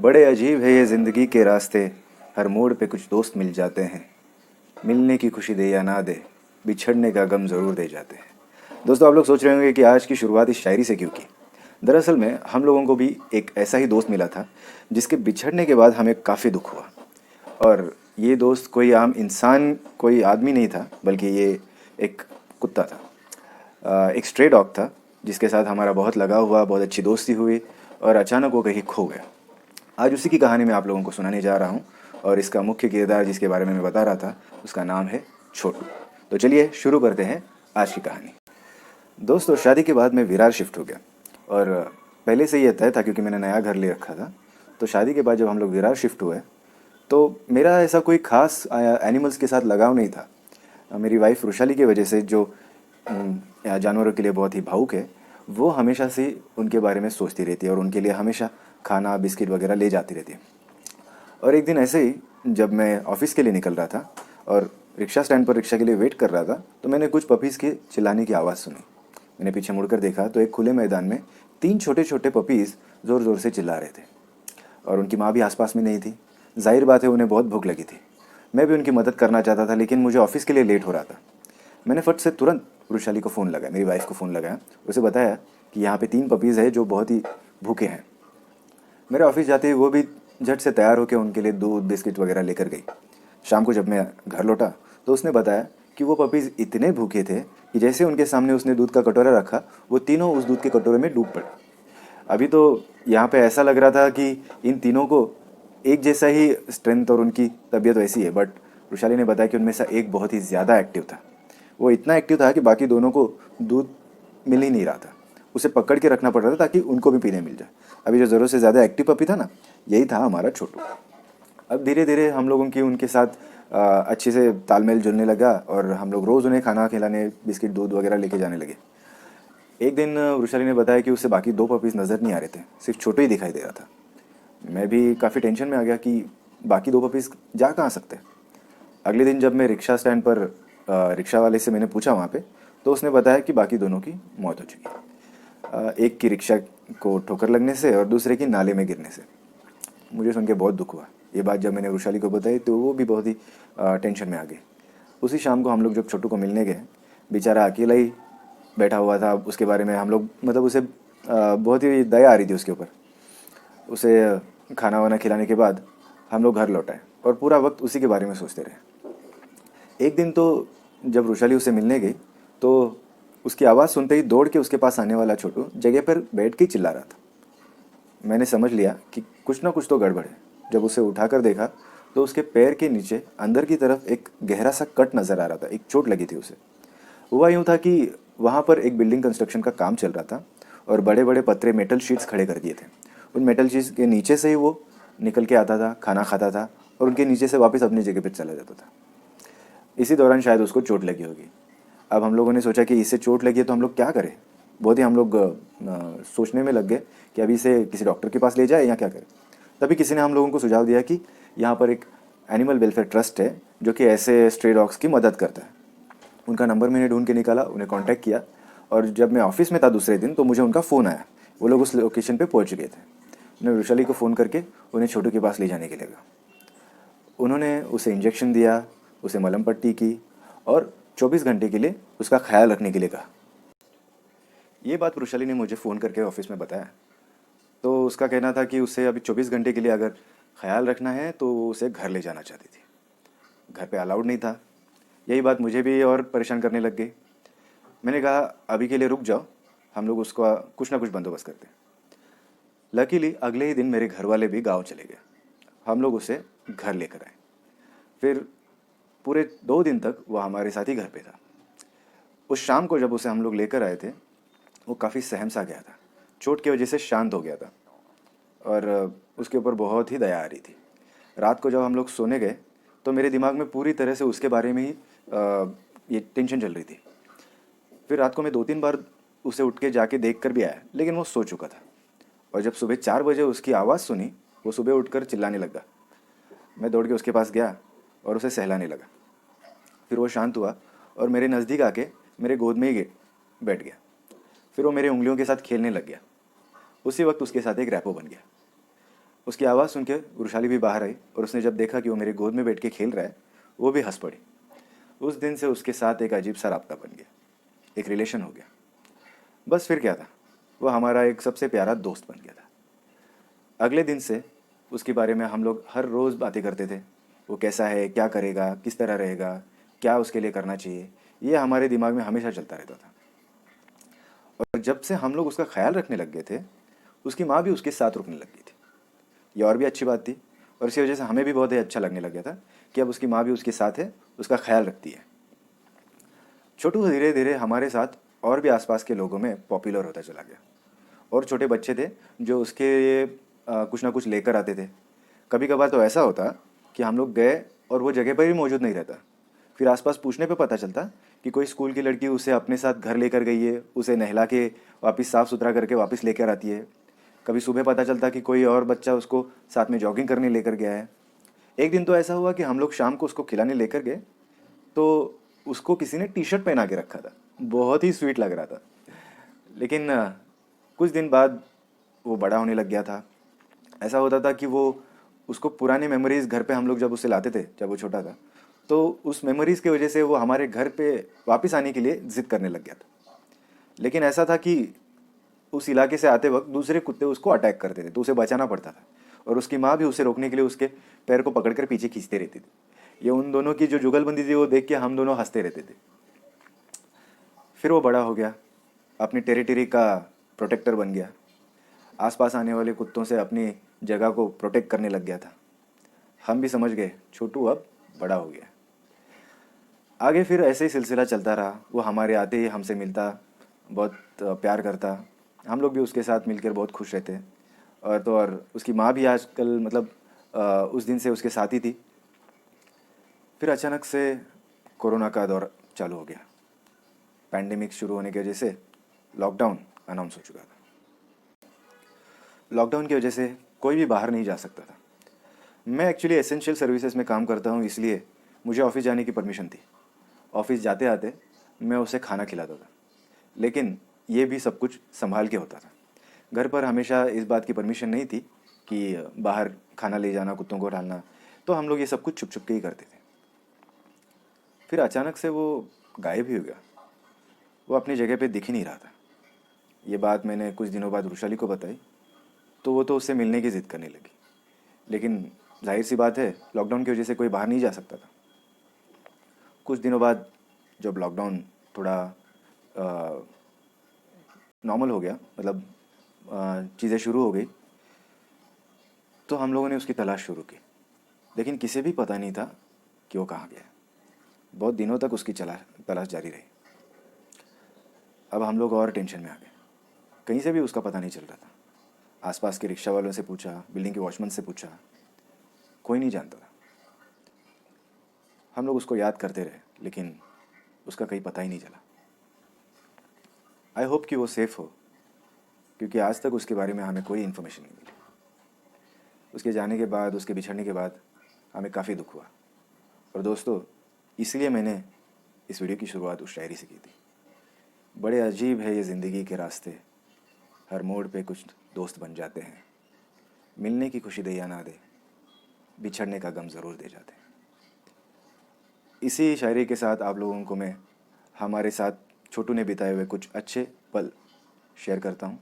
बड़े अजीब है ये ज़िंदगी के रास्ते। हर मोड़ पे कुछ दोस्त मिल जाते हैं। मिलने की खुशी दे या ना दे, बिछड़ने का गम ज़रूर दे जाते हैं। दोस्तों, आप लोग सोच रहे होंगे कि आज की शुरुआत इस शायरी से क्यों की। दरअसल में हम लोगों को भी एक ऐसा ही दोस्त मिला था जिसके बिछड़ने के बाद हमें काफ़ी दुख हुआ। और ये दोस्त कोई आम इंसान, कोई आदमी नहीं था, बल्कि ये एक कुत्ता था। एक स्ट्रे डॉग था जिसके साथ हमारा बहुत लगाव हुआ, बहुत अच्छी दोस्ती हुई और अचानक वो कहीं खो गया। आज उसी की कहानी मैं आप लोगों को सुनाने जा रहा हूँ और इसका मुख्य किरदार जिसके बारे में मैं बता रहा था उसका नाम है छोटू। तो चलिए शुरू करते हैं आज की कहानी। दोस्तों, शादी के बाद मैं विरार शिफ्ट हो गया और पहले से ये तय था क्योंकि मैंने नया घर ले रखा था। तो शादी के बाद जब हम लोग विरार शिफ्ट हुए तो मेरा ऐसा कोई खास एनिमल्स के साथ लगाव नहीं था। मेरी वाइफ वृषाली की वजह से, जो जानवरों के लिए बहुत ही भावुक है, वो हमेशा से उनके बारे में सोचती रहती है और उनके लिए हमेशा खाना बिस्किट वगैरह ले जाती रहती है। और एक दिन ऐसे ही जब मैं ऑफिस के लिए निकल रहा था और रिक्शा स्टैंड पर रिक्शा के लिए वेट कर रहा था तो मैंने कुछ पपीज़ के चिल्लाने की आवाज़ सुनी। मैंने पीछे मुड़कर देखा तो एक खुले मैदान में 3 छोटे छोटे पपीज़ ज़ोर ज़ोर से चिल्ला रहे थे और उनकी माँ भी आसपास में नहीं थी। जाहिर बात है उन्हें बहुत भूख लगी थी। मैं भी उनकी मदद करना चाहता था लेकिन मुझे ऑफिस के लिए लेट हो रहा था। मैंने फट से तुरंत वृषाली को फ़ोन लगाया, मेरी वाइफ को फ़ोन लगाया, उसे बताया कि यहाँ पे 3 पपीज़ है जो बहुत ही भूखे हैं। मेरे ऑफिस जाते ही वो भी झट से तैयार होकर उनके लिए दूध बिस्किट वगैरह लेकर गई। शाम को जब मैं घर लौटा तो उसने बताया कि वो पपीज़ इतने भूखे थे कि जैसे उनके सामने उसने दूध का कटोरा रखा वो तीनों उस दूध के कटोरे में डूब पड़े। अभी तो यहाँ पे ऐसा लग रहा था कि इन तीनों को एक जैसा ही स्ट्रेंथ और उनकी तबीयत वैसी है, बट वृषाली ने बताया कि उनमें से एक बहुत ही ज़्यादा एक्टिव था। वो इतना एक्टिव था कि बाकी दोनों को दूध मिल ही नहीं रहा था। उसे पकड़ के रखना पड़ रहा था ताकि उनको भी पीने मिल जाए। अभी जो ज़रूरत से ज़्यादा एक्टिव पपी था ना, यही था हमारा छोटू। अब धीरे धीरे हम लोगों की उनके साथ अच्छे से तालमेल जुड़ने लगा और हम लोग रोज़ उन्हें खाना खिलाने, बिस्किट दूध वगैरह लेके जाने लगे। एक दिन वृषाली ने बताया कि उसे बाकी 2 पपीज़ नज़र नहीं आ रहे थे, सिर्फ छोटू ही दिखाई दे रहा था। मैं भी काफ़ी टेंशन में आ गया कि बाकी 2 पपीज़ जा कहाँ सकते हैं। अगले दिन जब मैं रिक्शा स्टैंड पर रिक्शा वाले से मैंने पूछा वहाँ पे, तो उसने बताया कि बाकी दोनों की मौत हो चुकी है। एक की रिक्शा को ठोकर लगने से और दूसरे की नाले में गिरने से। मुझे सुन के बहुत दुख हुआ। ये बात जब मैंने वृषाली को बताई तो वो भी बहुत ही टेंशन में आ गई। उसी शाम को हम लोग जब छोटू को मिलने गए, बेचारा अकेला ही बैठा हुआ था। उसके बारे में हम लोग, मतलब उसे बहुत ही दया आ रही थी उसके ऊपर। उसे खाना वाना खिलाने के बाद हम लोग घर लौट आए और पूरा वक्त उसी के बारे में सोचते रहे। एक दिन तो जब वृषाली उसे मिलने गई तो उसकी आवाज़ सुनते ही दौड़ के उसके पास आने वाला छोटू जगह पर बैठ के चिल्ला रहा था। मैंने समझ लिया कि कुछ ना कुछ तो गड़बड़ है। जब उसे उठाकर देखा तो उसके पैर के नीचे अंदर की तरफ एक गहरा सा कट नज़र आ रहा था, एक चोट लगी थी उसे। हुआ यूँ था कि वहाँ पर एक बिल्डिंग कंस्ट्रक्शन का काम चल रहा था और बड़े बड़े पतरे मेटल शीट्स खड़े कर दिए थे। उन मेटल शीट्स के नीचे से ही वो निकल के आता था, खाना खाता था और उनके नीचे से वापस अपनी जगह पर चला जाता था। इसी दौरान शायद उसको चोट लगी होगी। अब हम लोगों ने सोचा कि इससे चोट लगी है तो हम लोग क्या करें। बहुत ही हम लोग सोचने में लग गए कि अभी इसे किसी डॉक्टर के पास ले जाए या क्या करें। तभी किसी ने हम लोगों को सुझाव दिया कि यहाँ पर एक एनिमल वेलफेयर ट्रस्ट है जो कि ऐसे स्ट्रे डॉग्स की मदद करता है। उनका नंबर मैंने ढूंढ के निकाला, उन्हें कांटेक्ट किया और जब मैं ऑफिस में था दूसरे दिन तो मुझे उनका फ़ोन आया। वो लोग उस लोकेशन पे पहुंच गए थे। मैंने वृषाली को फ़ोन करके उन्हें छोटू के पास ले जाने के लिए कहा। उन्होंने उसे इंजेक्शन दिया, उसे मलहम पट्टी की और 24 घंटे के लिए उसका ख्याल रखने के लिए कहा। ये बात वृषाली ने मुझे फ़ोन करके ऑफिस में बताया। तो उसका कहना था कि उसे अभी 24 घंटे के लिए अगर ख्याल रखना है तो वो उसे घर ले जाना चाहती थी। घर पे अलाउड नहीं था। यही बात मुझे भी और परेशान करने लग गई। मैंने कहा अभी के लिए रुक जाओ, हम लोग उसका कुछ ना कुछ बंदोबस्त करते हैं। लकीली अगले ही दिन मेरे घर वाले भी गाँव चले गए। हम लोग उसे घर लेकर आए। फिर पूरे 2 दिन तक वो हमारे साथ ही घर पे था। उस शाम को जब उसे हम लोग लेकर आए थे वो काफ़ी सहम सा गया था, चोट की वजह से शांत हो गया था और उसके ऊपर बहुत ही दया आ रही थी। रात को जब हम लोग सोने गए तो मेरे दिमाग में पूरी तरह से उसके बारे में ही ये टेंशन चल रही थी। फिर रात को मैं 2-3 बार उसे उठ के जाके देख कर भी आया लेकिन वो सो चुका था। और जब सुबह 4 बजे उसकी आवाज़ सुनी वो सुबह उठकर चिल्लाने लगा। मैं दौड़ के उसके पास गया और उसे सहलाने लगा। फिर वो शांत हुआ और मेरे नज़दीक आके मेरे गोद में ही बैठ गया। फिर वो मेरे उंगलियों के साथ खेलने लग गया। उसी वक्त उसके साथ एक रैपो बन गया। उसकी आवाज़ सुन के वृषाली भी बाहर आई और उसने जब देखा कि वो मेरी गोद में बैठ के खेल रहा है, वो भी हंस पड़ी। उस दिन से उसके साथ एक अजीब सा राब्ता बन गया, एक रिलेशन हो गया। बस फिर क्या था, वो हमारा एक सबसे प्यारा दोस्त बन गया था। अगले दिन से उसके बारे में हम लोग हर रोज़ बातें करते थे। वो कैसा है, क्या करेगा, किस तरह रहेगा, क्या उसके लिए करना चाहिए, ये हमारे दिमाग में हमेशा चलता रहता था। और जब से हम लोग उसका ख्याल रखने लग गए थे, उसकी माँ भी उसके साथ रुकने लग गई थी। ये और भी अच्छी बात थी और इसी वजह से हमें भी बहुत ही अच्छा लगने लग गया था कि अब उसकी माँ भी उसके साथ है, उसका ख्याल रखती है। छोटू धीरे धीरे हमारे साथ और भी आसपास के लोगों में पॉपुलर होता चला गया। और छोटे बच्चे थे जो उसके लिए कुछ ना कुछ लेकर आते थे। कभी कभार तो ऐसा होता कि हम लोग गए और वो जगह पर ही मौजूद नहीं रहता। फिर आसपास पूछने पे पता चलता कि कोई स्कूल की लड़की उसे अपने साथ घर लेकर गई है, उसे नहला के वापस साफ़ सुथरा करके वापस लेकर आती है। कभी सुबह पता चलता कि कोई और बच्चा उसको साथ में जॉगिंग करने लेकर गया है। एक दिन तो ऐसा हुआ कि हम लोग शाम को उसको खिलाने लेकर गए तो उसको किसी ने टी शर्ट पहना के रखा था। बहुत ही स्वीट लग रहा था। लेकिन कुछ दिन बाद वो बड़ा होने लग गया था। ऐसा होता था कि वो उसको पुरानी मेमोरीज़ घर पे हम लोग जब उसे लाते थे जब वो छोटा था, तो उस मेमोरीज़ की वजह से वो हमारे घर पे वापस आने के लिए ज़िद करने लग गया था। लेकिन ऐसा था कि उस इलाके से आते वक्त दूसरे कुत्ते उसको अटैक करते थे तो उसे बचाना पड़ता था और उसकी माँ भी उसे रोकने के लिए उसके पैर को पकड़कर पीछे खींचते रहती थी। ये उन दोनों की जो जुगलबंदी थी वो देख के हम दोनों हंसते रहते थे। फिर वो बड़ा हो गया, अपनी टेरिटरी का प्रोटेक्टर बन गया, आसपास आने वाले कुत्तों से अपनी जगह को प्रोटेक्ट करने लग गया था। हम भी समझ गए छोटू अब बड़ा हो गया। आगे फिर ऐसे ही सिलसिला चलता रहा। वो हमारे आते ही हमसे मिलता, बहुत प्यार करता। हम लोग भी उसके साथ मिलकर बहुत खुश रहते। और तो और उसकी माँ भी आजकल मतलब उस दिन से उसके साथ ही थी। फिर अचानक से कोरोना का दौर चालू हो गया। पैंडेमिक शुरू होने की वजह से लॉकडाउन अनाउंस हो चुका था। लॉकडाउन की वजह से कोई भी बाहर नहीं जा सकता था। मैं एक्चुअली एसेंशियल सर्विसेज में काम करता हूँ, इसलिए मुझे ऑफिस जाने की परमिशन थी। ऑफिस जाते आते मैं उसे खाना खिलाता था, लेकिन ये भी सब कुछ संभाल के होता था। घर पर हमेशा इस बात की परमिशन नहीं थी कि बाहर खाना ले जाना, कुत्तों को डालना, तो हम लोग ये सब कुछ छुप छुप के ही करते थे। फिर अचानक से वो गायब ही हो गया। वो अपनी जगह पे दिख ही नहीं रहा था। ये बात मैंने कुछ दिनों बाद वृषाली को बताई तो वो तो उससे मिलने की ज़िद करने लगी। लेकिन जाहिर सी बात है, लॉकडाउन की वजह से कोई बाहर नहीं जा सकता था। कुछ दिनों बाद जब लॉकडाउन थोड़ा नॉर्मल हो गया, मतलब चीज़ें शुरू हो गई, तो हम लोगों ने उसकी तलाश शुरू की। लेकिन किसी भी पता नहीं था कि वो कहाँ गया। बहुत दिनों तक उसकी तलाश जारी रही। अब हम लोग और टेंशन में आ गए। कहीं से भी उसका पता नहीं चल रहा था। आसपास के रिक्शा वालों से पूछा, बिल्डिंग के वॉचमैन से पूछा, कोई नहीं जानता था। हम लोग उसको याद करते रहे, लेकिन उसका कहीं पता ही नहीं चला। आई होप कि वो सेफ़ हो, क्योंकि आज तक उसके बारे में हमें कोई इन्फॉर्मेशन नहीं मिली। उसके जाने के बाद, उसके बिछड़ने के बाद हमें काफ़ी दुख हुआ। और दोस्तों, इसलिए मैंने इस वीडियो की शुरुआत उस शायरी से की थी। बड़े अजीब है ये ज़िंदगी के रास्ते, हर मोड़ पे कुछ दोस्त बन जाते हैं। मिलने की खुशी दे या ना दे, बिछड़ने का गम ज़रूर दे जाते हैं। इसी शायरी के साथ आप लोगों को मैं हमारे साथ छोटू ने बिताए हुए कुछ अच्छे पल शेयर करता हूँ।